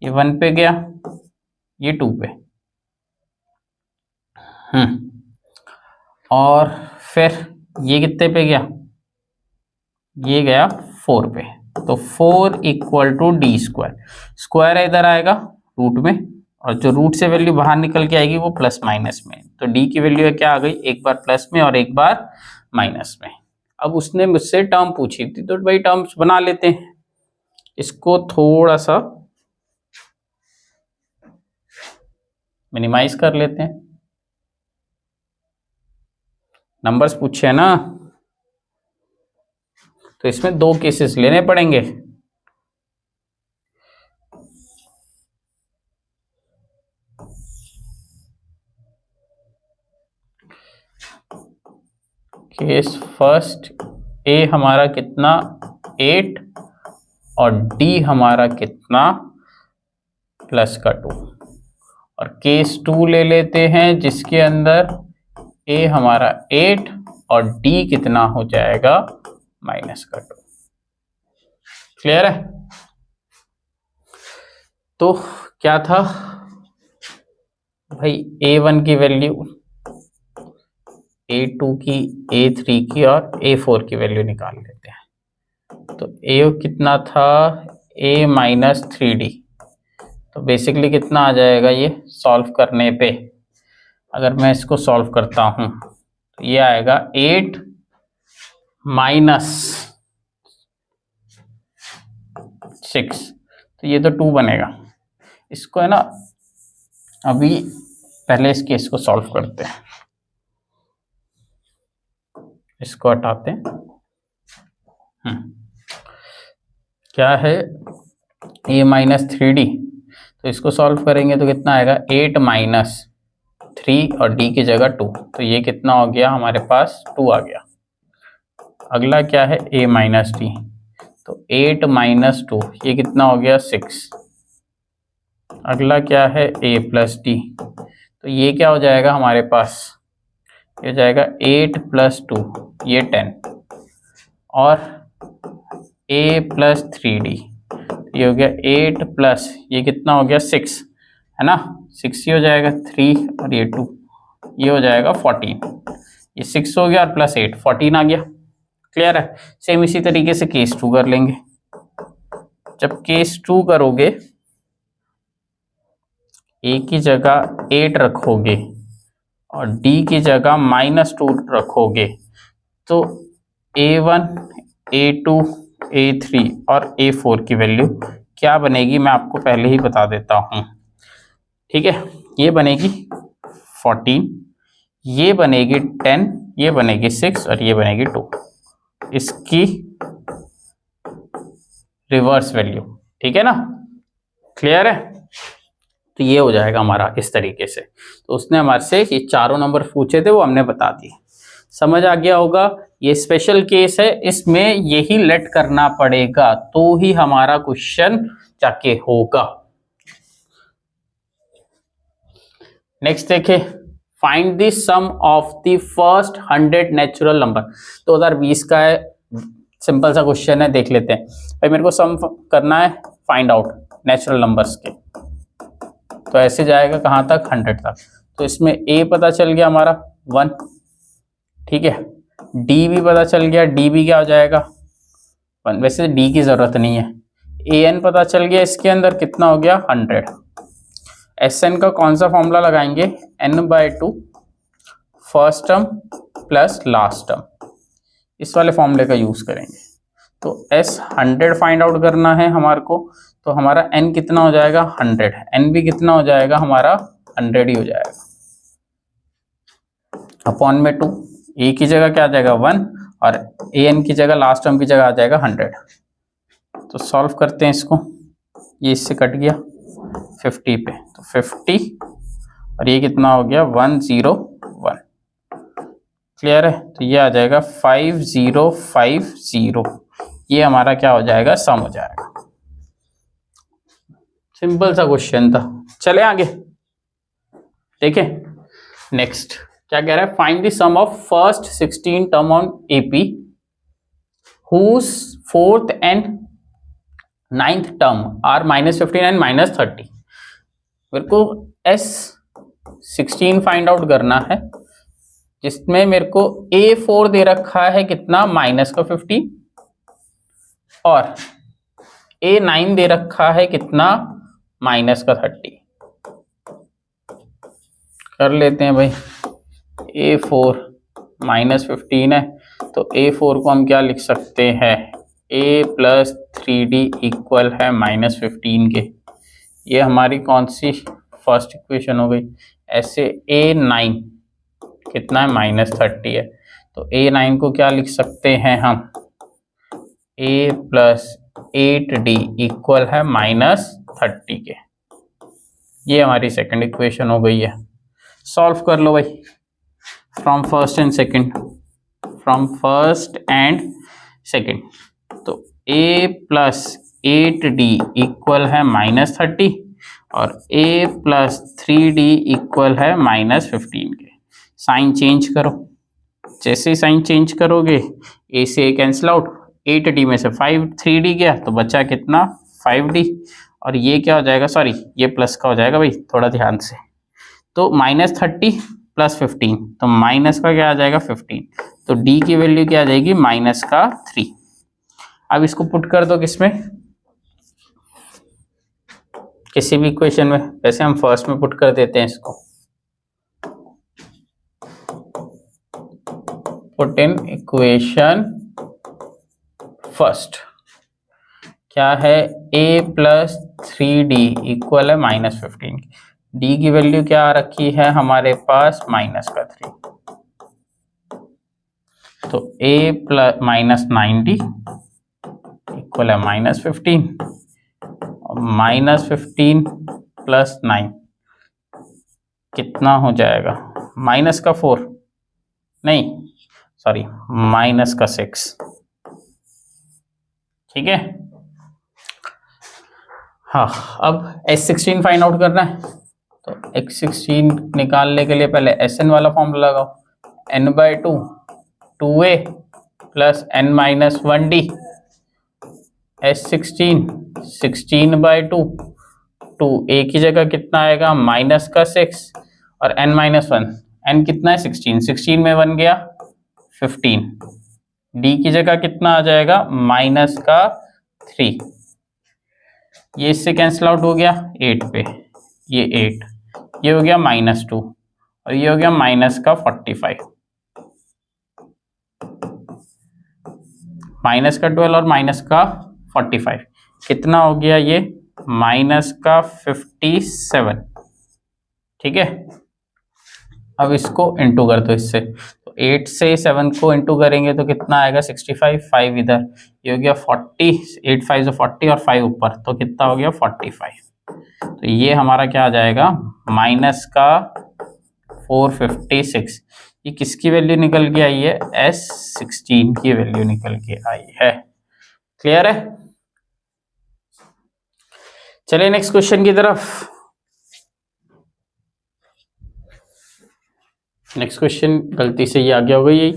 ये 1 पे गया, ये 2 पे, और फिर ये कितने पे गया, ये गया 4 पे, तो 4 equal to D square. Square इधर आएगा रूट में, और जो रूट से वैल्यू बाहर निकल के आएगी वो प्लस माइनस में, तो डी की वैल्यू क्या आ गई, एक बार प्लस में और एक बार माइनस में। अब उसने मुझसे टर्म पूछी थी तो भाई टर्म्स बना लेते हैं, इसको थोड़ा सा मिनिमाइज कर लेते हैं। नंबर्स पूछे हैं ना, तो इसमें 2 केसेस लेने पड़ेंगे। केस फर्स्ट, ए हमारा कितना 8 और डी हमारा कितना प्लस का 2, और केस 2 ले लेते हैं जिसके अंदर ए हमारा 8 और डी कितना हो जाएगा माइनस का 2। क्लियर है? तो क्या था भाई, A1 की वैल्यू, A2 की, A3 की और A4 की वैल्यू निकाल लेते हैं। तो A कितना था, A माइनस 3D, तो बेसिकली कितना आ जाएगा ये सॉल्व करने पे, अगर मैं इसको सॉल्व करता हूं तो ये आएगा 8 माइनस 6, तो ये तो 2 बनेगा। इसको है ना, अभी पहले इस केस को सॉल्व करते हैं, इसको हटाते हैं। क्या है a माइनस 3d, तो इसको सॉल्व करेंगे तो कितना आएगा 8 माइनस 3 और d की जगह 2, तो ये कितना हो गया हमारे पास 2 आ गया। अगला क्या है a माइनस d, तो 8 माइनस 2, ये कितना हो गया 6। अगला क्या है a प्लस d, तो ये क्या हो जाएगा हमारे पास, ये हो जाएगा 8 प्लस 2, ये 10, और a प्लस 3d, ये हो गया 8 प्लस, ये कितना हो गया 6, है ना, 6 ही हो जाएगा 3 और ये 2, ये हो जाएगा 14, ये 6 हो गया और प्लस 8 14 आ गया। क्लियर है? सेम इसी तरीके से केस 2 कर लेंगे। जब केस 2 करोगे, a की जगह 8 रखोगे और d की जगह माइनस 2 रखोगे, तो a1, a2, a3 और a4 की वैल्यू क्या बनेगी मैं आपको पहले ही बता देता हूं। ठीक है, ये बनेगी 14, ये बनेगी 10, ये बनेगी 6 और ये बनेगी 2, इसकी रिवर्स वैल्यू। ठीक है ना? क्लियर है? तो ये हो जाएगा हमारा इस तरीके से। तो उसने हमारे से ये चारों नंबर पूछे थे, वो हमने बता दिए। समझ आ गया होगा। ये स्पेशल केस है, इसमें यही लेट करना पड़ेगा तो ही हमारा क्वेश्चन जाके होगा। नेक्स्ट देखे, find the sum of the first 100 natural number. 2020 का है, सिंपल सा क्वेश्चन है, देख लेते हैं। भाई मेरे को सम करना है, फाइंड आउट नेचुरल नंबर्स के। तो ऐसे जाएगा कहाँ तक, 100 तक। तो इसमें ए पता चल गया हमारा 1, ठीक है। डी भी पता चल गया, डी भी क्या हो जाएगा 1। वैसे डी की जरूरत नहीं है। ए एन पता चल गया, इसके अंदर कितना हो गया 100। एस एन का कौन सा फॉर्मूला लगाएंगे, n/2 first term plus last term, इस वाले फॉर्मूले का यूज करेंगे। तो एस 100 फाइंड आउट करना है हमारे को, तो हमारा n कितना हो जाएगा 100, n भी कितना हो जाएगा हमारा 100 ही हो जाएगा, अपॉन में 2। ए की जगह क्या आ जाएगा 1 और ए एन की जगह लास्ट टर्म की जगह आ जाएगा 100। तो सॉल्व करते हैं इसको, ये इससे कट गया 50 पे, तो 50 और ये कितना हो गया 101। क्लियर है। तो ये आ जाएगा 5050, ये हमारा क्या हो जाएगा सम हो जाएगा। सिंपल सा क्वेश्चन था। चले आगे देखें। नेक्स्ट क्या कह रहा है, find the sum of first 16 term on AP whose fourth and 9th term are -15 and -30। मेरे को S16 फाइंड आउट करना है, जिसमें मेरे को A4 दे रखा है कितना -15 और A9 दे रखा है कितना -30। कर लेते हैं भाई। A4 -15 है, तो A4 को हम क्या लिख सकते हैं, A + 3D इक्वल है -15 के। ये हमारी कौन सी फर्स्ट इक्वेशन हो गई। ऐसे A9 कितना है -30 है, तो A9 को क्या लिख सकते हैं हम, A + 8D इक्वल है -30 के। ये हमारी सेकंड इक्वेशन हो गई है। सॉल्व कर लो भाई, फ्रॉम फर्स्ट एंड सेकंड। तो A + 8D इक्वल है -30 और A + 3D इक्वल है -15 के। साइन चेंज करो, जैसे ही साइन चेंज करोगे A से A कैंसिल आउट, 8D में से 3D गया तो बचा कितना 5D, और ये क्या हो जाएगा, सॉरी ये प्लस का हो जाएगा भाई, थोड़ा ध्यान से। तो -30 + 15, तो माइनस का क्या आ जाएगा 15, तो D की वैल्यू क्या आ जाएगी -3। अब इसको पुट कर दो किसमें, किसी भी इक्वेशन में। वैसे हम फर्स्ट में पुट कर देते हैं इसको, पुट इन इक्वेशन फर्स्ट। क्या है, A + 3D इक्वल है -15। D की वैल्यू क्या आ रखी है हमारे पास -3, तो A + -9D इक्वल है -15 और -15 + 9 कितना हो जाएगा, -4 नहीं सॉरी -6। ठीक है। हाँ, अब S16 फाइंड आउट करना है, तो X16 निकालने के लिए पहले Sn वाला फॉर्मूला लगाओ, n/2 2A + n-1D। S16 16/2, 2A की जगह कितना आएगा -6 और n-1, n कितना है 16 में 1 गया 15। D की जगह कितना आ जाएगा -3, ये इससे कैंसिल आउट हो गया 8 पे, ये 8, ये हो गया -2 और ये हो गया -45, -12 और -45 कितना हो गया, ये -57। ठीक है। अब इसको इंटू कर दो इससे, तो 8 से 7 को इंटू करेंगे तो कितना आएगा 65, 5 इधर, ये हो गया 40, 8 5 40 और 5 ऊपर, तो कितना हो गया 45। तो ये हमारा क्या आ जाएगा, माइनस का 456। ये किसकी वैल्यू निकल के आई है, S16 की वैल्यू निकल के आई है। क्लियर है? चलिए नेक्स्ट क्वेश्चन की तरफ। नेक्स्ट क्वेश्चन गलती से ये आ गया होगा यही।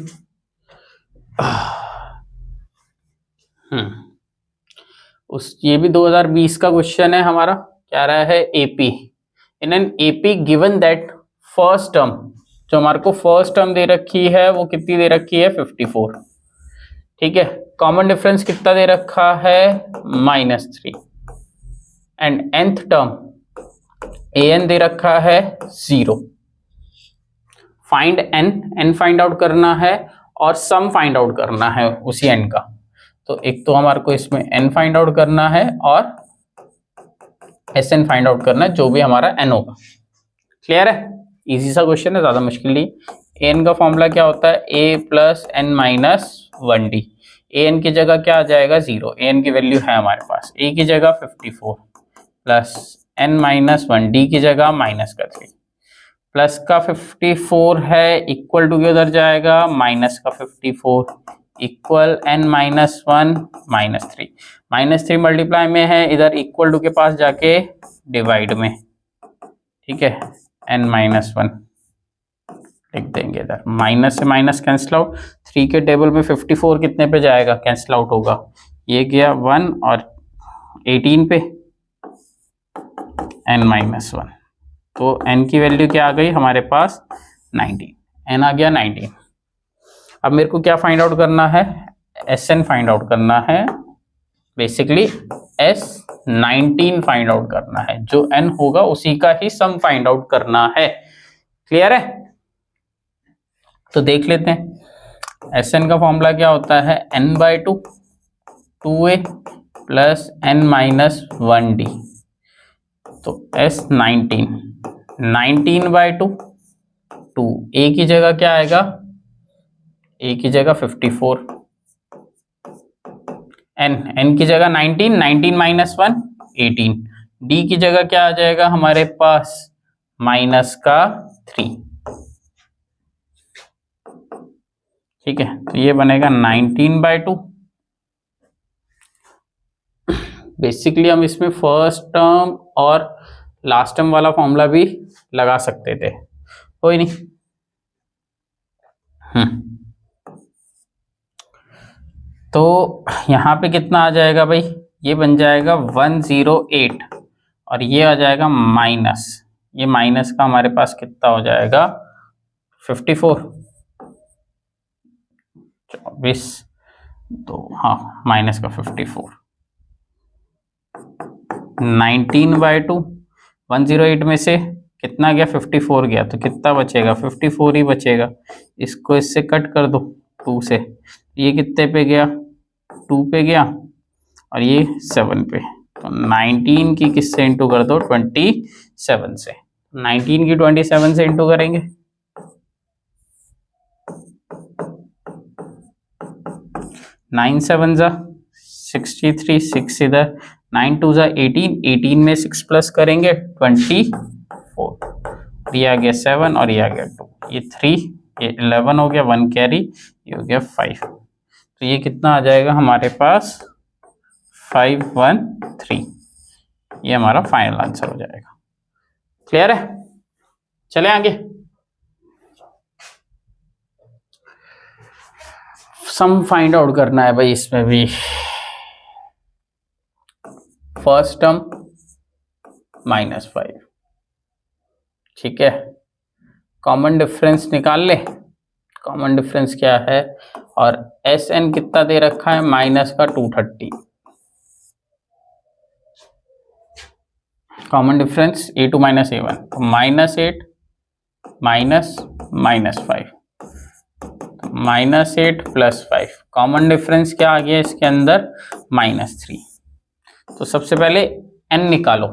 ये भी 2020 का क्वेश्चन है हमारा। क्या रहा है, AP. In an AP given that first term, जो हमारे को फर्स्ट टर्म दे रखी है वो कितनी दे रखी है, 54। ठीक है, कॉमन डिफरेंस कितना दे रखा है, -3। एंड nth टर्म an दे रखा है 0। फाइंड n फाइंड आउट करना है और सम फाइंड आउट करना है उसी n का। तो एक तो हमारे को इसमें n फाइंड आउट करना है और sn फाइंड आउट करना है, जो भी हमारा n होगा। क्लियर है? इजी सा क्वेश्चन है, ज्यादा मुश्किल नहीं। an का फॉर्मूला क्या होता है, a plus n minus 1d। an की जगह क्या आ जाएगा, 0। an की वैल्यू है हमारे पास, a की जगह 54 प्लस n माइनस 1d की जगह माइनस का 3। प्लस का 54 है इक्वल टू के उधर जाएगा माइनस का 54 इक्वल n माइनस 1 -3। -3 मल्टीप्लाई में है, इधर इक्वल टू के पास जाके डिवाइड में। ठीक है, n माइनस 1 लिख देंगे इधर। माइनस से माइनस कैंसिल आउट, 3 के टेबल में 54 कितने पे जाएगा, कैंसिल आउट होगा। ये गया 1 और 18 पे n माइनस 1। तो n की वैल्यू क्या आ गई हमारे पास, 19। n आ गया 19। अब मेरे को क्या फाइंड आउट करना है, Sn फाइंड आउट करना है। बेसिकली S19 फाइंड आउट करना है, जो n होगा उसी का ही सम फाइंड आउट करना है। क्लियर है? तो देख लेते हैं। Sn का फॉर्मूला क्या होता है, n/2 2a plus n minus 1d। तो S19 19/2 2, a की जगह क्या आएगा, a की जगह 54, n की जगह 19, 19 माइनस 1 18, d की जगह क्या आ जाएगा हमारे पास, माइनस का 3। ठीक है, तो ये बनेगा 19/2। बेसिकली हम इसमें फर्स्ट टर्म और लास्ट टर्म वाला फॉर्मूला भी लगा सकते थे, कोई नहीं। तो यहाँ पे कितना आ जाएगा भाई, ये बन जाएगा 108 और ये आ जाएगा माइनस, ये माइनस का हमारे पास कितना हो जाएगा, 54 24 तो हाँ माइनस का 54। 19/2 108 में से कितना गया, 54 गया, तो कितना बचेगा, 54 ही बचेगा। इसको इससे कट कर दो 2 से, ये कितने पे गया, 2 पे गया और ये 7 पे। तो 19 की किससे इंटू कर दो, 27 से। 19 की 27 से इंटू करेंगे, 9 7 जा 63, 6 इधर, 9 2 जा 18, 18 में 6 प्लस करेंगे 24, ये आ गया 7 और ये आ गया 2, ये 3, ये 11 हो गया, 1 कैरी, ये हो गया 5। तो ये कितना आ जाएगा हमारे पास, 513। ये हमारा फाइनल आंसर हो जाएगा। क्लियर है? चले आगे। सम फाइंड आउट करना है भाई, इसमें भी फर्स्ट टर्म -5। ठीक है, कॉमन डिफरेंस निकाल ले। कॉमन डिफरेंस क्या है, और Sn कितना दे रखा है, माइनस का 230। Common difference a2 minus a1, तो -8 माइनस -5 -8 + 5। कॉमन डिफरेंस क्या आ गया इसके अंदर, -3। तो सबसे पहले n निकालो।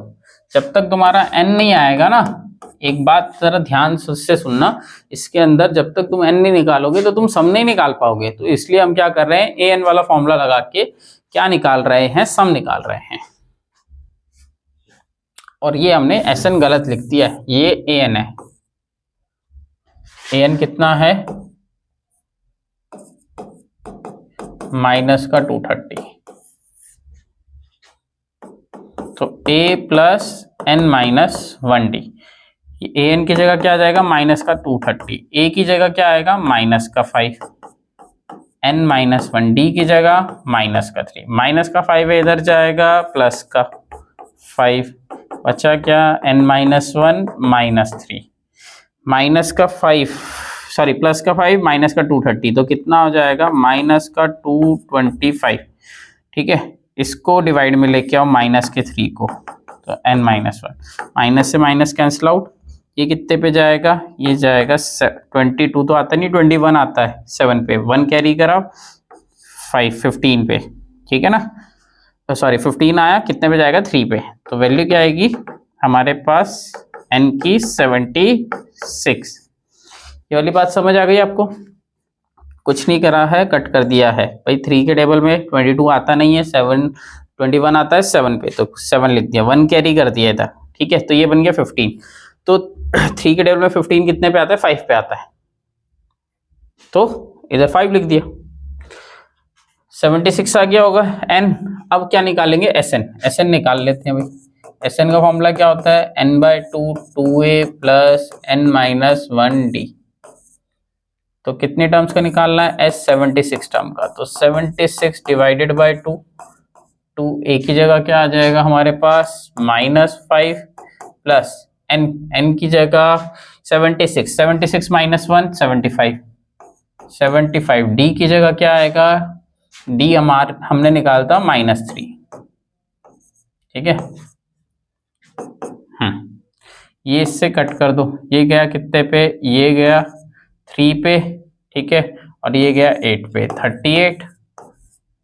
जब तक तुम्हारा n नहीं आएगा ना, एक बात जरा ध्यान से सुनना, इसके अंदर जब तक तुम n नहीं निकालोगे तो तुम सम नहीं निकाल पाओगे। तो इसलिए हम क्या कर रहे हैं, an वाला फॉर्मूला लगा के क्या निकाल रहे हैं, सम निकाल रहे हैं। और ये हमने Sn गलत लिख दिया है, ये An है। An कितना है, माइनस का 230, तो A plus n minus 1D। An की जगह क्या आ जाएगा, माइनस का 230, A की जगह क्या आएगा, माइनस का 5, n माइनस 1D की जगह माइनस का 3, माइनस का 5 इधर जाएगा, प्लस का 5, बचा क्या, n माइनस 1 माइनस 3, माइनस का 5 सॉरी प्लस का 5 माइनस का 230, तो कितना हो जाएगा, माइनस का 225। ठीक है, इसको डिवाइड में लेके आओ माइनस के 3 को, तो n माइनस 1, माइनस से माइनस कैंसिल आउट, ये कितने पे जाएगा, ये जाएगा 22 तो आता नहीं, 21 आता है, 7 पे 1 कैरी करा, 15 पे, ठीक है ना, तो सॉरी 15 आया, कितने पे जाएगा, 3 पे, तो वैल्यू क्या आएगी हमारे पास, n की 76। ये वाली बात समझ आ गई आपको, कुछ नहीं करा है, कट कर दिया है भाई, 3 के टेबल में 22 आता नहीं है, 21 आता है 7 पे, तो 7 लिख दिया, 1 कैरी कर दिया था, ठीक है, तो ये बन गया 15। तो 3 के टेबल में 15 कितने पे आता है, 5 पे आता है, तो इधर 5 लिख दिया, 76 आ गया होगा n। अब क्या निकालेंगे, Sn निकाल लेते हैं भाई। Sn का फॉर्मूला क्या होता है, n/2 2a plus n minus 1d, तो कितने टर्म्स का निकालना है, 76 टर्म का, तो 76 डिवाइडेड बाई 2, 2a की जगह क्या आ जाएगा हमारे पास, -5 प्लस n की जगह 76 माइनस 1 75, 75 d की जगह क्या आएगा, d हमने निकालता -3, ठीक है, ये इससे कट कर दो, ये गया कितने पे, ये गया 3 पे, ठीक है, और ये गया 8 पे, 38,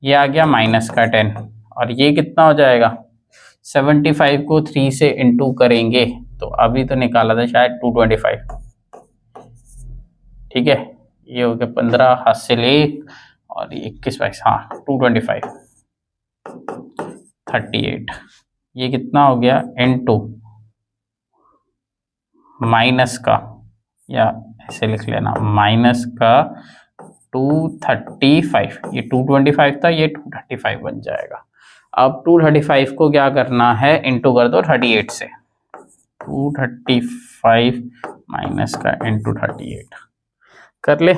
ये आ गया माइनस का 10, और ये कितना हो जाएगा, 75 को 3 से इंटू करेंगे, तो अभी तो निकाला था शायद 225, ठीक है, ये हो गया 15 हासिल 1 और 21 22, हाँ 225, 38, ये कितना हो गया, इंटू माइनस का, या ऐसे लिख लेना, माइनस का 235, ये 225 था, ये 235 बन जाएगा। अब 235 को क्या करना है, इंटू कर दो 38 से, 235 माइनस का इंटू 38 कर ले,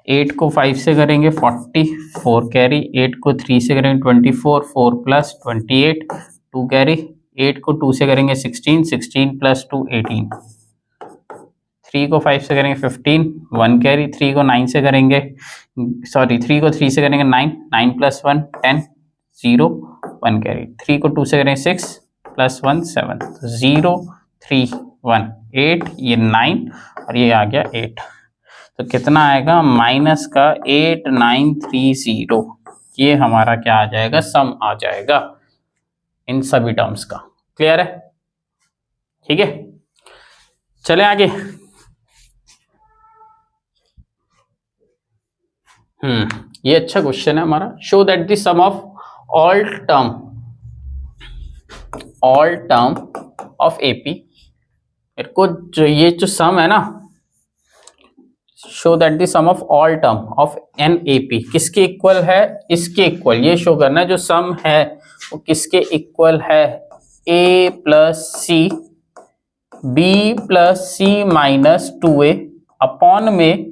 एट को 5 से करेंगे 40, 4 कैरी, 8 को 3 से करेंगे 24, 4 प्लस 28, 2 कैरी, 8 को 2 से करेंगे 16, 16 प्लस 2 18, 3 को 5 से करेंगे 15, 1 कैरी, 3 को 9 से करेंगे, सॉरी 3 को 3 से करेंगे 9, 9 प्लस 1 10, 0 1 कैरी, 3 को 2 से करेंगे 6 प्लस 1 7, 0 3 1 8, ये 9 और ये आ गया 8, तो कितना आएगा, माइनस का 8930, ये हमारा क्या आ जाएगा, सम आ जाएगा इन सभी टर्म्स का। क्लियर है, ठीक है, चले आगे। ये अच्छा क्वेश्चन है हमारा, show that the sum of all term of AP, मेरे को जो ये जो सम है ना, show that the sum of all term of an AP किसके इक्वल है, इसके इक्वल, ये शो करना है जो सम है वो किसके इक्वल है, a plus C B plus C minus 2a upon में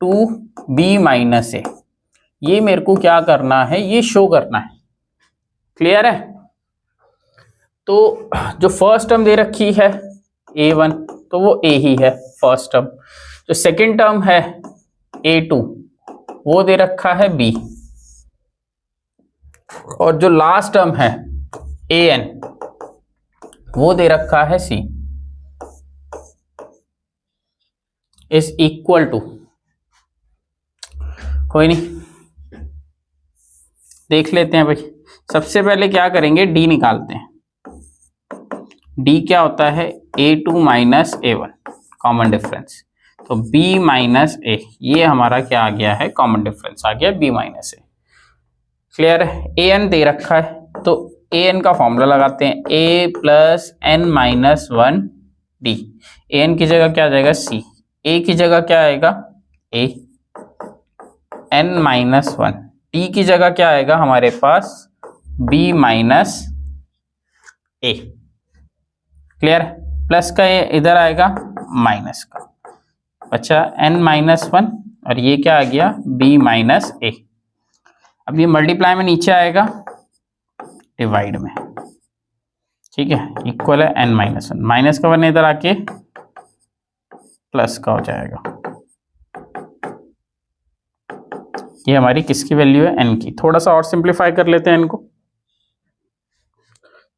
2b माइनस a, ये मेरे को क्या करना है, ये शो करना है। क्लियर है, तो जो फर्स्ट टर्म दे रखी है a1, तो वो a ही है फर्स्ट टर्म, जो सेकंड टर्म है a2 वो दे रखा है b, और जो लास्ट टर्म है an वो दे रखा है c, इज इक्वल टू, कोई नहीं देख लेते हैं भाई। सबसे पहले क्या करेंगे, d निकालते हैं, d क्या होता है, a2 minus a1 common difference, तो b माइनस a, ये हमारा क्या आ गया है, कॉमन डिफरेंस आ गया b माइनस a। क्लियर है। ए एन दे रखा है तो ए एन का फॉर्मूला लगाते हैं, A plus N minus one D. A N की जगह क्या आ जाएगा सी, ए की जगह क्या आएगा ए, एन माइनस वन, डी की जगह क्या आएगा हमारे पास बी माइनस ए। क्लियर, प्लस का ये इधर आएगा माइनस का, अच्छा एन माइनस वन और ये क्या आ गया बी माइनस ए। अब ये मल्टीप्लाई में नीचे आएगा डिवाइड में, ठीक है, इक्वल है एन माइनस वन, माइनस का वन इधर आके प्लस का हो जाएगा। ये हमारी किसकी वैल्यू है एन की। थोड़ा सा और सिंप्लीफाई कर लेते हैं इनको,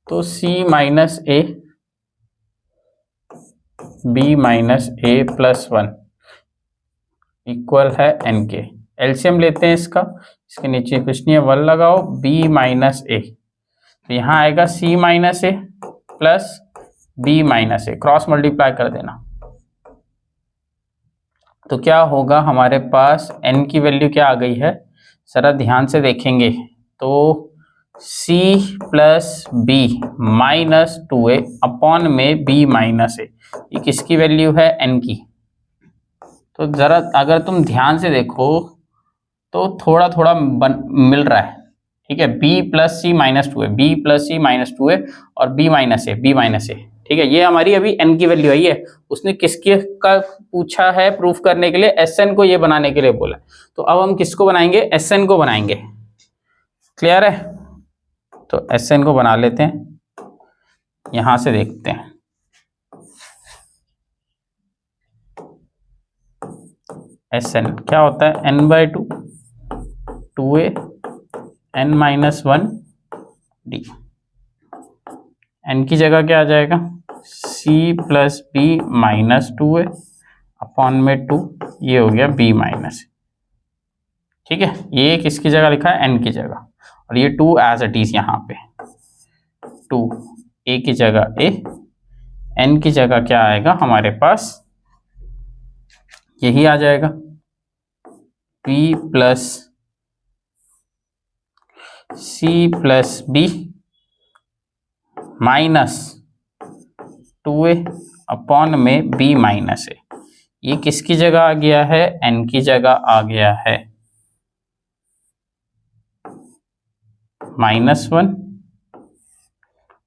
तो C minus A B minus A plus one equal है एन के। एलसीएम लेते हैं इसका, इसके नीचे कुछ नहीं है, वन लगाओ, बी माइनस ए, तो यहाँ आएगा सी minus A plus B minus A, cross multiply कर देना, तो क्या होगा हमारे पास n की वैल्यू क्या आ गई है, जरा ध्यान से देखेंगे तो c plus B minus two A upon में b माइनस ए, ये किसकी वैल्यू है n की। तो जरा अगर तुम ध्यान से देखो तो थोड़ा थोड़ा मिल रहा है, ठीक है, b plus C minus two ए, B plus C minus two ए और b minus A, B minus ए, ठीक है, ये हमारी अभी n की वैल्यू आई है। उसने किसके का पूछा है प्रूफ करने के लिए, Sn को ये बनाने के लिए बोला, तो अब हम किसको बनाएंगे Sn को बनाएंगे। क्लियर है, तो Sn को बना लेते हैं, यहां से देखते हैं, Sn क्या होता है n by two, two A n minus one D, n की जगह क्या आ जाएगा c plus B minus two A upon में टू, ये हो गया b माइनस, ठीक है, ये किसकी जगह लिखा है n की जगह, और ये टू एज इट इज यहाँ पे, टू a की जगह a, n की जगह क्या आएगा हमारे पास यही आ जाएगा b plus c plus b minus two A upon में b माइनस ए, ये किसकी जगह आ गया है n की जगह आ गया है माइनस वन,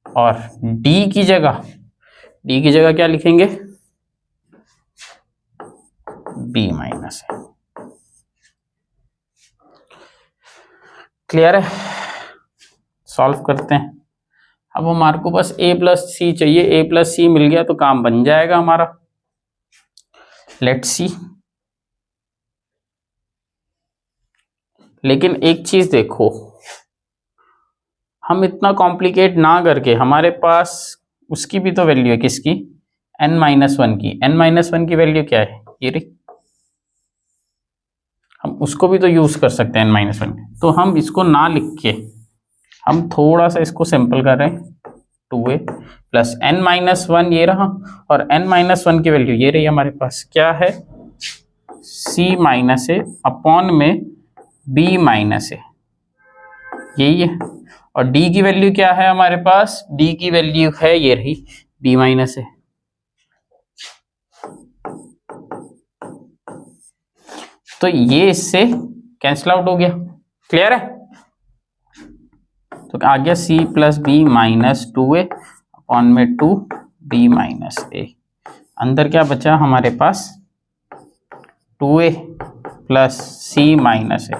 और d की जगह क्या लिखेंगे b माइनस ए। क्लियर है, सॉल्व करते हैं। अब हमारे को बस a प्लस सी चाहिए, a प्लस सी मिल गया तो काम बन जाएगा हमारा। लेट्स सी, लेकिन एक चीज देखो, हम इतना कॉम्प्लिकेट ना करके, हमारे पास उसकी भी तो वैल्यू है, किसकी n माइनस वन की, n माइनस वन की वैल्यू क्या है ये रही, हम उसको भी तो यूज कर सकते हैं n माइनस वन, तो हम इसको ना लिख के हम थोड़ा सा इसको सिंपल कर रहे हैं, two A plus n minus one ये रहा, और n माइनस वन की वैल्यू ये रही हमारे पास, क्या है c माइनस ए अपॉन में b माइनस ए, यही है, और d की वैल्यू क्या है हमारे पास, d की वैल्यू है ये रही b माइनस ए। तो ये इससे कैंसिल आउट हो गया। क्लियर है, तो आ गया c plus B minus two A upon में टू बी माइनस ए, अंदर क्या बचा हमारे पास two A plus C minus A,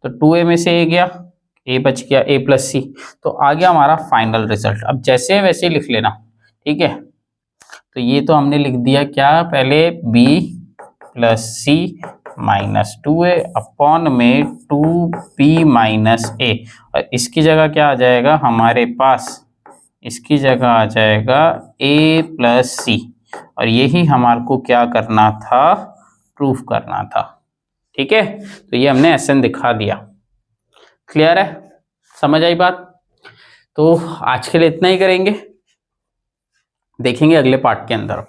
तो टू ए में से ए गया, ए बच गया, ए प्लस सी, तो आ गया हमारा फाइनल रिजल्ट। अब जैसे वैसे लिख लेना, ठीक है, तो ये तो हमने लिख दिया क्या, पहले b plus C minus two A upon में टू बी माइनस ए, और इसकी जगह क्या आ जाएगा हमारे पास, इसकी जगह आ जाएगा a प्लस सी, और यही हमारे को क्या करना था, प्रूफ करना था। ठीक है, तो ये हमने Sn दिखा दिया। क्लियर है, समझ आई बात। तो आज के लिए इतना ही करेंगे, देखेंगे अगले पार्ट के अंदर।